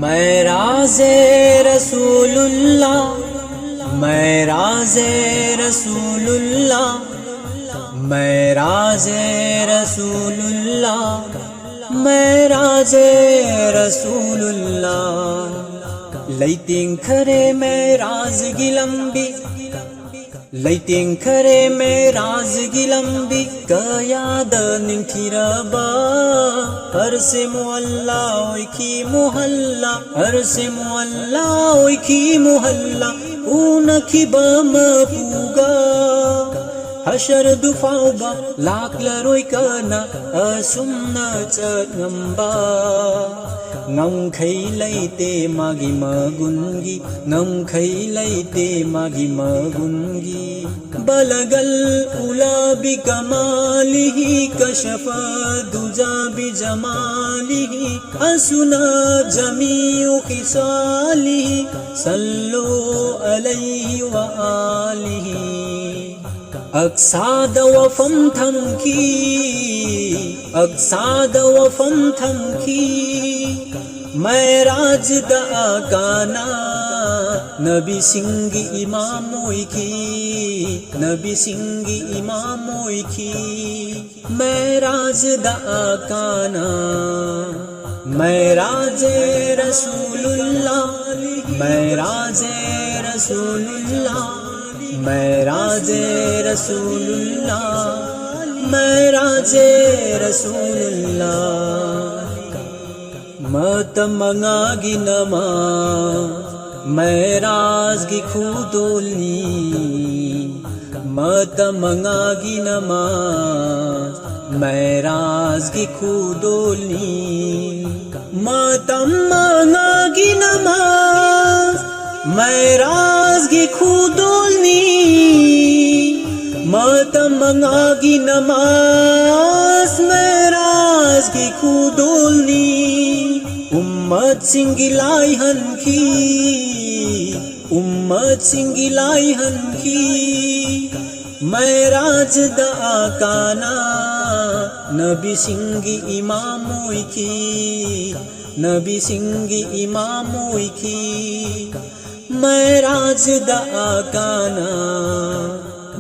मैं राज़े रसूलुल्लाह, मैं राज़े रसूलुल्लाह, मैं राज़े रसूलुल्लाह, मैं राज़े रसूलुल्लाह। लैतिंग खरे मैं राज़ गिलंबी, लैतिंग खरे मैं राज़ गिलंबी, कयाद निंथिरबा हर से मोहल्ला ओइखी मोहल्ला, हर से मोहल्ला ओइखी मोहल्ला, उनखी बम पूगा हशर दुफाउबा लाख लरोय कना असुमना चngamba ngमखै लैते मागी मगुनगी, ngमखै लैते मागी मगुनगी। बलगल उला बिकमालिही कशफ दुजा बिजमालिही, असुना जमीउ खिसालिही सल्लु अलैहि व आलिही। अक्साद वफम थमकी, अक्साद वफम थमकी, मैं राज दा काना नबी सिंह इमाम ओइखी, नबी सिंह इमाम ओइखी। मैं राज दा काना, मैं राज़े रसूलुल्लाह, मैं राज़े रसूलुल्लाह, मैं राज़े रसूलुल्लाह, मैं राज़े रसूलुल्लाह। मत मंगागी नमा मैं राज़ की खुदोलनी, मत मंगागी नमा मैं राज़ की खुदोलनी। मत मंगागी नमा मैं राज़ की खुदोलनी, मत मंगागी नमाज मैं राज़ की खुदोलनी। उम्मत सिंगिलाई हनकी, उम्मत सिंगिलाई हनकी, मैं राज दा काना नबी सिंह इमाम ओइखी, नबी सिंह इमाम ओइखी। मैं राज दा काना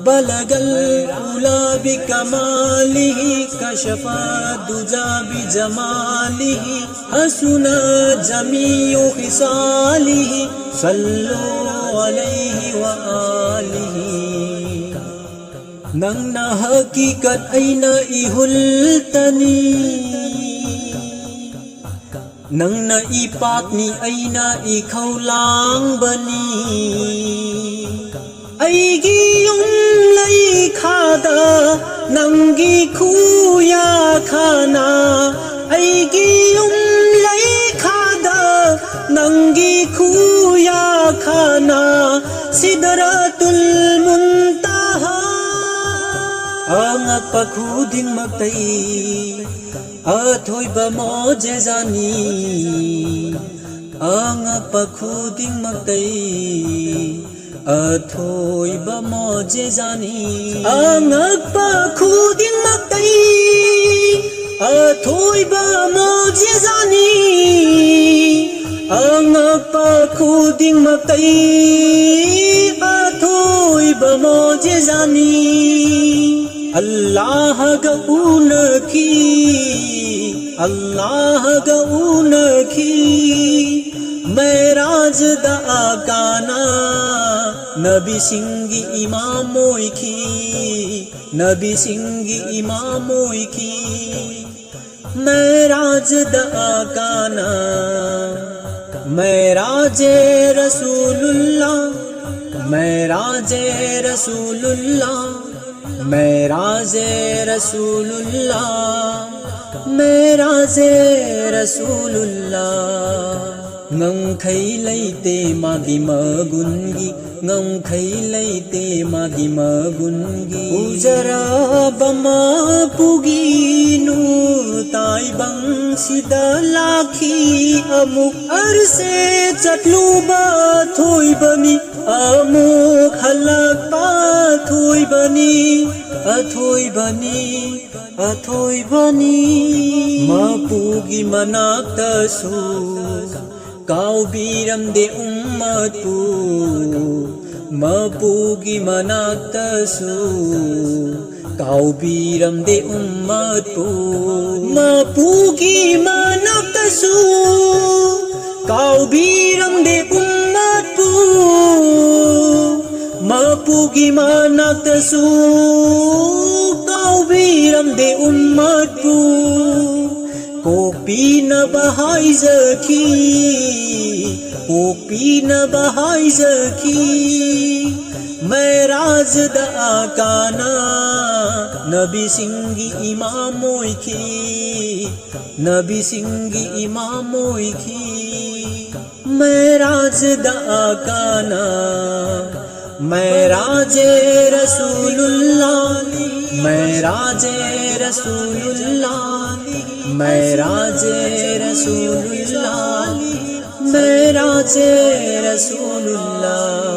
बलगल उला बिकमालिही कशफ दुजा बिजमालिही, हसुना जमीउ खिसालिही सल्लु अलैहि व आलिही। नंगना हकीकत ऐना इहुल्तनी, नंगना इपाकनी ऐना इखौलांबनी। ऐगी उनलै खादा नंगी खुया खाना, ऐगी उनलै खादा नंगी खुया खाना। सिदरतुल मुंतहा angak pakhuding magtay atoy ba mojezani, angak pakhuding magtay atoy ba mojezani, angak pakhuding magtay atoy ba mojezani, angak pakhuding magtay atoy ba mojezani। अल्लाह गऊन की, अल्लाह गऊन की, मैं राज दा काना नबी सिंह इमाम ओइखी, नबी सिंह इमाम ओइखी। मैं राज दा काना मैं राज़े रसूलुल्लाह, मैं राज़े रसूलुल्लाह, मैं राज़े रसूलुल्लाह, मैं राज़े रसूलुल्लाह। ngमखै लैते मागी मगुनगी, ngमखै लैते मागी मगुनगी। उजरा बमा पुगिनु ताइबंग सिदा लाखी अमुक अरसे चटलुबा थोई बनी, अमुक हलकपा थोई बनी, अथोई बनी, अथोई बनी। मपुगी मनाक्तसु ꯀꯥꯎꯕꯤꯔꯝꯗꯦ ꯎꯝꯃꯠꯄꯨ ꯃꯄꯨꯒꯤ ꯃꯅꯥꯛꯇꯁꯨ ꯀꯥꯎꯕꯤꯔꯝꯗꯦ ꯎꯝꯃꯠꯄꯨ ꯃꯄꯨꯒꯤ ꯃꯅꯥꯛꯇꯁꯨ ꯀꯥꯎꯕꯤꯔꯝꯗꯦ ꯎꯝꯃꯠꯄꯨ ꯃꯄꯨꯒꯤ ꯃꯅꯥꯛꯇꯁꯨ ꯀꯥꯎꯕꯤꯔꯝꯗꯦ ꯎꯝꯃꯠꯄꯨ ꯀꯣꯛꯄꯤꯅꯕ ꯍꯥꯏꯖꯈꯤ ꯀꯣꯛꯄꯤꯅꯕ ꯍꯥꯏꯖꯈꯤ ꯃꯦꯔꯥꯖꯗ ꯑꯥꯀꯥꯅ ꯅꯕꯤꯁꯤꯡꯒꯤ ꯏꯃꯥꯝ ꯑꯣꯏꯈꯤ ꯅꯕꯤꯁꯤꯡꯒꯤ ꯏꯃꯥꯝ ꯑꯣꯏꯈꯤ मेराज़दा आकाना मेराज़े रसूलुल्लाह मेराज़े रसूलुल्लाह मेराज़े रसूलुल्लाह मेराज़े रसूलुल्लाह।